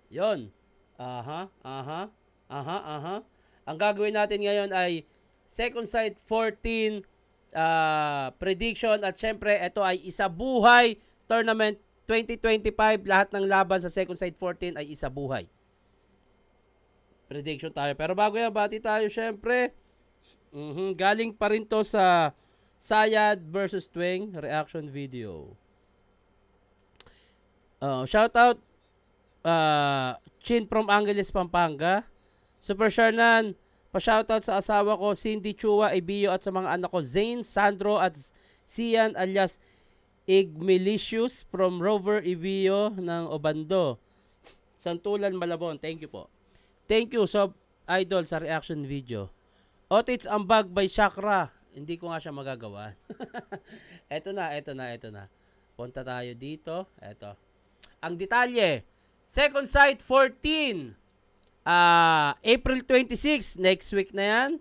Yon. Aha, aha, aha, aha. Ang gagawin natin ngayon ay second sight 14 prediction at syempre ito ay isa buhay tournament 2025. Lahat ng laban sa second sight 14 ay isa buhay. Prediction tayo. Pero bago yan, bati tayo syempre. Galing pa rin to sa Sayad versus Twing reaction video. Shout out Chin from Angeles, Pampanga. Super Shernan, pa-shoutout sa asawa ko, Cindy Chua Ibio at sa mga anak ko, Zane, Sandro at Sian alias Igmelicious from Rover Ibio ng Obando. Santulan, Malabon. Thank you po. Thank you, Sob Idol, sa reaction video. Otits Ambag by Chakra. Hindi ko nga siya magagawa. Eto na. Punta tayo dito. Eto. Ang detalye. Second sight 14. April 26, next week na yan.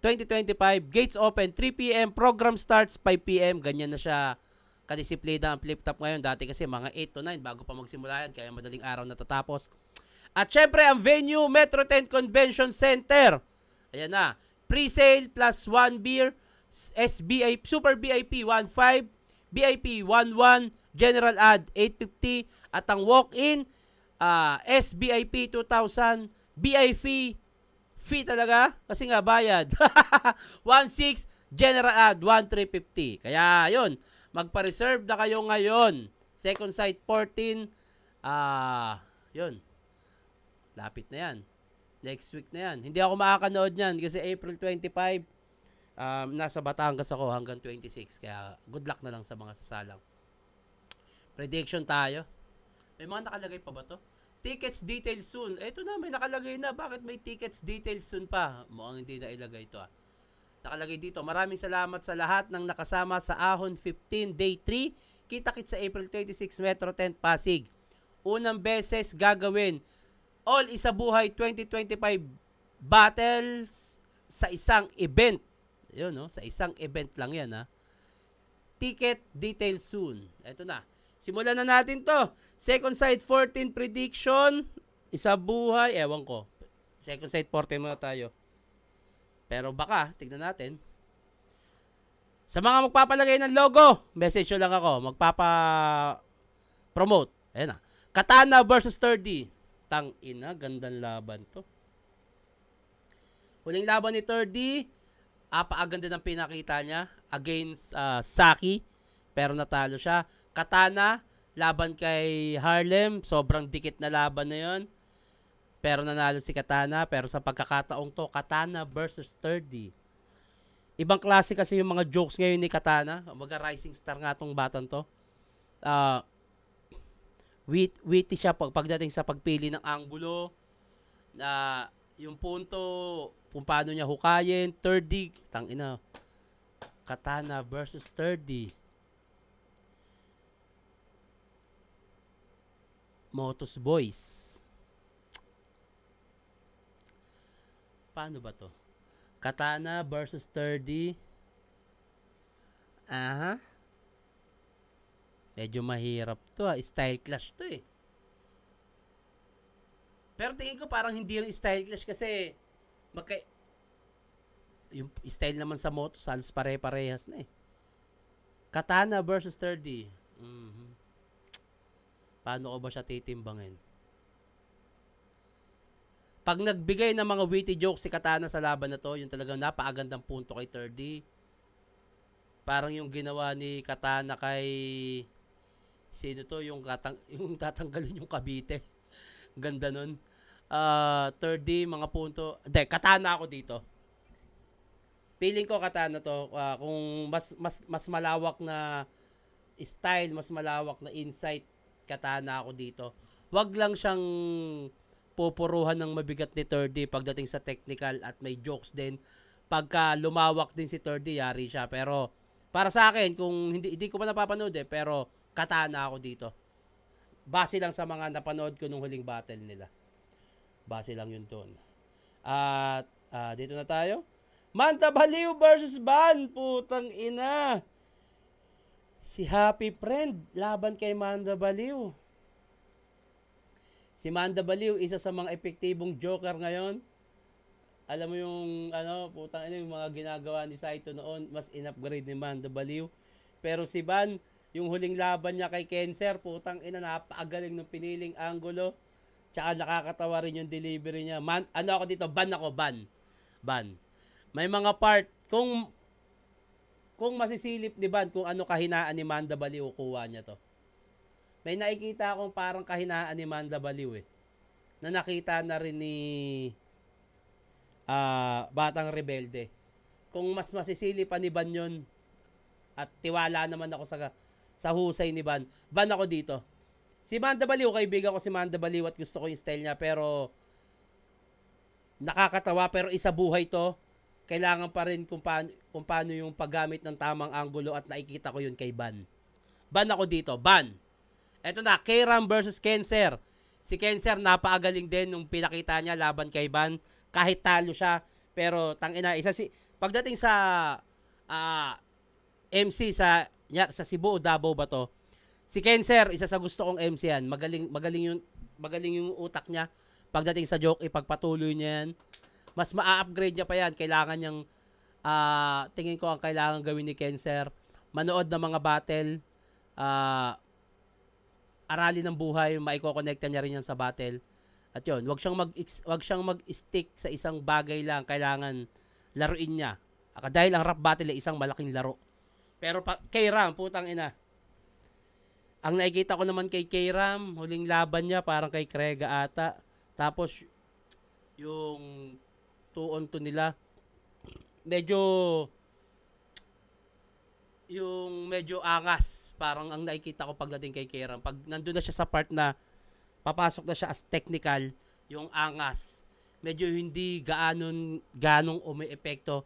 2025, gates open 3 p.m. Program starts 5 p.m. Ganyan na siya kadisiplina ang flip top ngayon. Dati kasi mga 8 to 9 bago pa magsimula yan. Kaya madaling araw natatapos. At syempre ang venue, Metro 10 Convention Center. Ayan na. Pre-sale plus 1 beer. SBI, Super VIP 1.5. VIP 1.1. General ad 850. At ang walk-in, SBIP 2,000. BIP fee talaga kasi nga bayad 1.6, general ad 1,350. Kaya yun, magpa-reserve na kayo ngayon. Second sight 14. Yun, lapit na yan, next week na yan. Hindi ako makakanood yan kasi April 25 nasa Batangas ako hanggang 26. Kaya good luck na lang sa mga sasalang. Prediction tayo. May mga nakalagay pa ba to? Tickets details soon. Eto na, may nakalagay na. Bakit may tickets details soon pa? Mukhang hindi na ilagay ito. Nakalagay dito. Maraming salamat sa lahat ng nakasama sa Ahon 15 Day 3. Kita-kits sa April 26 Metro 10 Pasig. Unang beses gagawin All Isa Buhay 2025 battles sa isang event. Yun, no? Sa isang event lang yan, ha? Ticket details soon. Eto na. Simulan na natin to. Second sight 14 prediction. Isa buhay. Ewan ko. Second sight 14 muna tayo. Pero baka, tignan natin. Sa mga magpapalagay ng logo, message nyo lang ako. Magpapa-promote. Ayan na. Katana versus Sturdy. Tang ina, gandang laban to. Huling laban ni Sturdy. Paaganda ng pinakita niya against Saki. Pero natalo siya. Katana, laban kay Harlem. Sobrang dikit na laban na yon. Pero nanalo si Katana. Pero sa pagkakataong to, Katana versus Sturdy. Ibang klase kasi yung mga jokes ngayon ni Katana. Rising star nga tong batang to. Witty siya pagdating sa pagpili ng anggulo. Yung punto, kung paano niya hukayin. Sturdy, tangina. Katana versus Sturdy. Motos Boys. Paano ba to? Katana versus Sturdy. Medyo mahirap to, style clash to eh. Pero tingin ko parang hindi yung style clash kasi yung style naman sa motos halos pare-parehas na eh. Katana versus Sturdy. Paano ko ba siya titimbangin? Pag nagbigay ng mga witty jokes si Katana sa laban na to, yung talagang napaagandang punto kay Sturdy. Parang yung ginawa ni Katana kay sino to, yung tatanggalin yung kabite. Ganda nun. Sturdy, mga punto. Hindi, Katana ako dito. Feeling ko Katana to. Kung mas malawak na style, mas malawak na insight, Katana ako dito. Wag lang siyang pupuruhan ng mabigat ni Sturdy pagdating sa technical at may jokes din. Pagka lumawak din si Sturdy, yari siya. Pero para sa akin, kung hindi ko pa napapanood pero Katana ako dito. Base lang sa mga napanood ko nung huling battle nila. Base lang yun doon. At dito na tayo. Manta Baliw versus Ban. Putang ina. Si Happy Friend laban kay Manda Baliw. Si Manda Baliw, isa sa mga epektibong joker ngayon. Alam mo yung putang ina yung mga ginagawa ni Saito noon, mas in-upgrade ni Manda Baliw. Pero si Ban, yung huling laban niya kay Cancer, putang ina, napakagaling ng piniling anggulo. Tsaka nakakatawa rin yung delivery niya. Ako dito, ban ako, ban. Ban. May mga part, kung masisilip ni Ban kung ano kahinaan ni Manda Baliw, kuha niya to. May nakikita akong parang kahinaan ni Manda Baliw na nakita na rin ni Batang Rebelde. Kung mas masisili pa ni Ban yun, at tiwala naman ako sa husay ni Ban ako dito. Si Manda Baliw, kaibigan ko si Manda Baliw at gusto ko yung style niya, pero nakakatawa, pero isa buhay to. Kailangan pa rin kung paano yung paggamit ng tamang anggulo at nakikita ko yun kay Ban. Ban ako dito, Ban. Eto na, K-Ram versus Cancer. Si Cancer napakagaling din nung pinakita niya laban kay Ban. Kahit talo siya, pero tangina, pagdating sa MC sa Cebu o Davao ba to? Si Cancer, isa sa gusto kong MC yan. Magaling yung utak niya. Pagdating sa joke, ipagpatuloy niya yan. Mas ma-upgrade niya pa yan. Kailangan niyang, tingin ko ang kailangan gawin ni Cancer, manood ng mga battle, aralin ng buhay, maiko-connecta niya rin yan sa battle. At yun, wag siyang mag-stick sa isang bagay lang, kailangan laruin niya. Dahil ang rap battle ay isang malaking laro. Pero kay Ram, putang ina. Ang nakikita ko naman kay Ram, huling laban niya parang kay Krega ata. Tapos yung 2-on-2 nila, medyo angas. Parang ang nakikita ko pagdating kay Ram. Pag nandun na siya sa part na papasok na siya as technical, yung angas, medyo hindi ganong umi-epekto.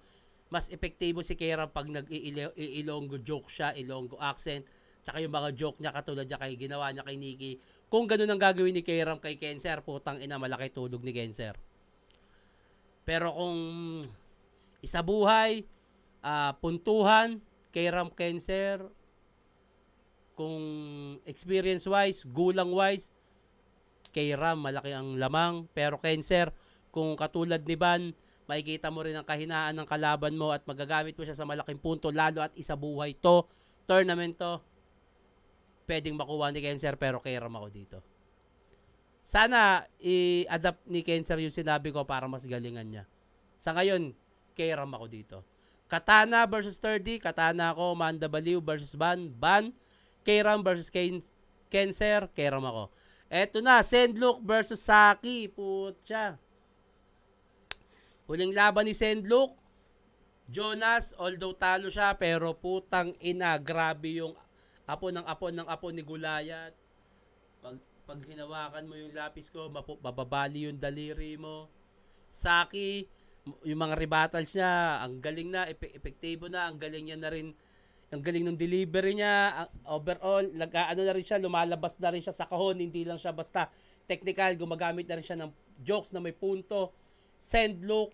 Mas epektibo si Ram pag nag-ilonggo joke siya, ilonggo accent, tsaka yung mga joke niya katulad niya ginawa niya kay Nikki. Kung ganun ang gagawin ni Ram kay Cancer, putang ina, malaki tulog ni Cancer. Pero kung isa buhay, puntuhan, Ram Cancer, kung experience-wise, gulang-wise, Ram malaki ang lamang. Pero Cancer, kung katulad ni Ban, makikita mo rin ang kahinaan ng kalaban mo at magagamit mo siya sa malaking punto, lalo at isa buhay to, tournament to, pwedeng makuha ni Cancer, pero Ram ako dito. Sana i-adapt ni Cancer yung sinabi ko para mas galingan niya. Sa ngayon, Ram ako dito. Katana versus 30, Katana ako. Manda Baliw versus Ban, Ram versus Cancer, Ram ako. Eto na, Sendlook versus Saki, putya. Huling laban ni Sendlook, Jonas, although talo siya, pero putang ina, grabe yung apo ni Gulayat. Pag hinawakan mo yung lapis ko, mababali yung daliri mo. Saki, yung mga rebattles niya, ang galing na, epektibo na, ang galing niya na rin, ang galing ng delivery niya, overall, na rin siya, lumalabas na rin siya sa kahon, hindi lang siya basta technical, gumagamit na rin siya ng jokes na may punto. Sendlook,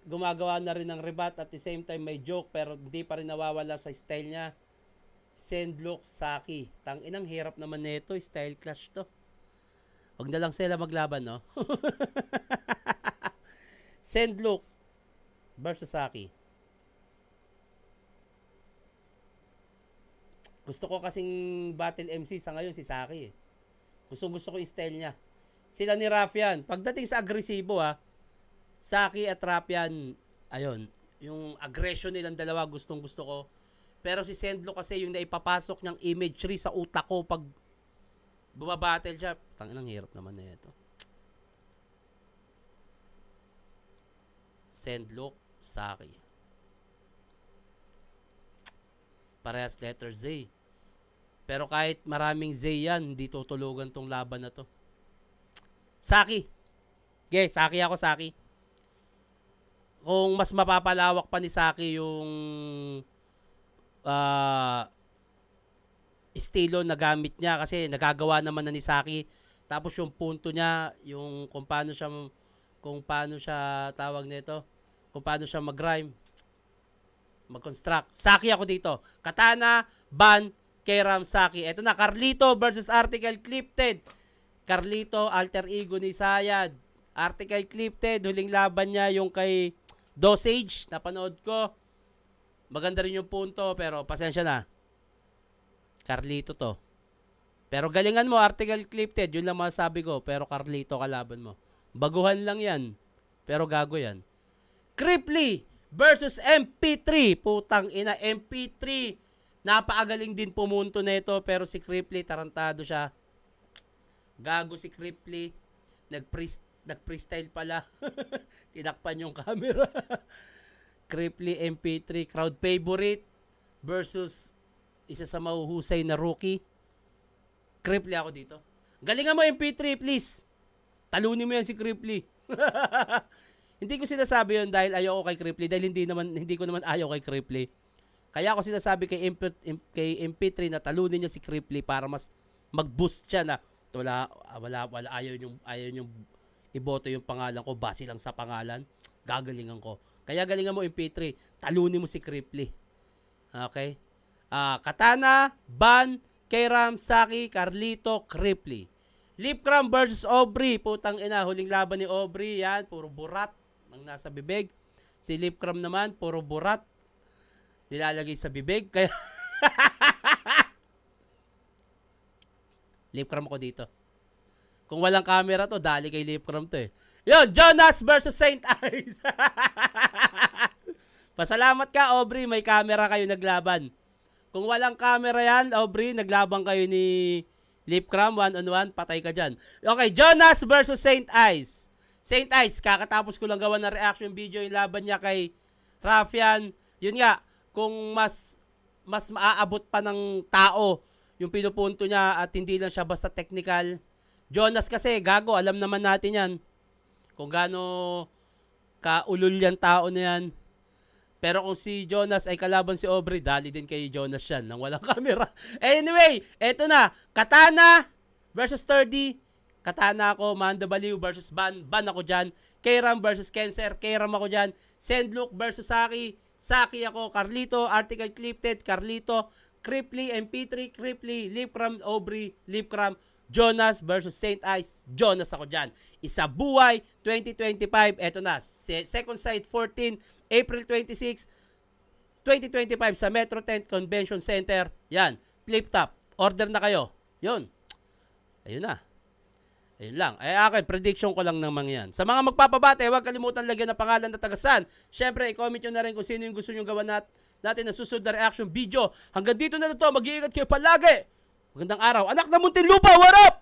gumagawa na rin ng rebat at the same time may joke, pero hindi pa rin nawawala sa style niya. Sendlook, Saki. Tanginang hirap naman nito, style clash to. Huwag na lang sila maglaban, no? Sendlook versus Saki. Gusto ko kasing battle MC sa ngayon si Saki. Gusto ko yung style niya. Sila ni Rafian. Pagdating sa agresibo, Saki at Rafian, ayun, yung aggression nilang dalawa gustong gusto ko. Pero si Sendlook kasi yung naipapasok niyang imagery sa utak ko pag bumabattle siya. Tanginang hirap naman na ito. Sendlook, Saki. Parehas letter Z. Pero kahit maraming Z yan, hindi tutulugan tong laban na to. Saki. Okay, Saki ako, Saki. Kung mas mapapalawak pa ni Saki yung estilo na gamit niya, kasi nagagawa naman na ni Saki. Tapos yung punto niya, yung kung paano siya tawag nito, kung paano siya mag-rhyme, mag-construct. Saki ako dito. Katana, Ban, Ram, Saki. Ito na, Carlito versus Article Clifted. Carlito, alter ego ni Sayad. Article Clifted, huling laban niya yung kay Dosage, napanood ko. Maganda rin yung punto, pero pasensya na. Carlito to. Pero galingan mo, Article Clifted, yun lang masasabi ko. Pero Carlito kalaban mo. Baguhan lang yan. Pero gago yan. Cripply versus MP3. Putang ina, MP3. Napakagaling din pumunto na ito, pero si Cripply, tarantado siya. Gago si Cripply. Nag-freestyle pala. Tinakpan yung camera. Cripply MP3 crowd favorite versus isa sa mahuhusay na rookie. Cripply ako dito. Galingan mo MP3 please. Talunin mo yan si Cripply. Hindi ko sinasabi yun dahil ayaw ko kay Cripply, dahil hindi ko naman ayaw kay Cripply. Kaya ako sinasabi kay MP3 na talunin niya si Cripply para mas mag-boost siya na wala ayaw yung iboto yung pangalan ko base lang sa pangalan. Gagalingan ko. Kaya galingan mo MP3. Talunin mo si Cripply. Okay? Katana, Ban, Kairam, Saki, Carlito, Cripply. Lipcram versus Aubrey. Putang ina. Huling laban ni Aubrey. Yan. Puro burat ang nasa bibig. Si Lipcram naman. Puro burat. Nilalagay sa bibig. Kaya Lipcram ko dito. Kung walang camera to, dali kay Lipcram to eh. Yun, Jonas versus Saint Ice. Pasalamat ka, Aubrey. May camera kayo naglaban. Kung walang camera yan, Aubrey, naglaban kayo ni Lipcram, 1-on-1, patay ka dyan. Okay, Jonas versus Saint Ice. Saint Ice, kakatapos ko lang gawa ng reaction video yung laban niya kay Raffian. Yun nga, kung mas maaabot pa ng tao yung pinupunto niya at hindi lang siya basta technical. Jonas kasi, gago, alam naman natin yan. Kung gaano kaulol yan tao na yan. Pero kung si Jonas ay kalaban si Aubrey, dali din kay Jonas yan nang walang camera. Anyway, eto na. Katana versus 30. Katana ako. Manda Baliw versus Ban. Ban ako dyan. Kairam versus Cancer. Kairam ako dyan. Sendlook versus Saki. Saki ako. Carlito. Article Clifted. Carlito. Cripply. MP3. Cripply. Lipcram. Aubrey. Lipcram. Jonas versus Saint Ice. Jonas ako dyan. Isa buhay 2025. Eto na. Second side 14. April 26, 2025 sa Metro 10 Convention Center. Yan. Flip top. Order na kayo. Yun. Ayun na. Ayun lang. Ay akin, prediction ko lang ng mga yan. Sa mga magpapabate, huwag kalimutan lagyan ng pangalan na tagasan. Siyempre, i-comment nyo na rin kung sino yung gusto nyo gawan natin na susunod na reaction video. Hanggang dito na ito. Mag-iingat kayo palagi. Magandang araw. Anak na Muntinlupa, what up?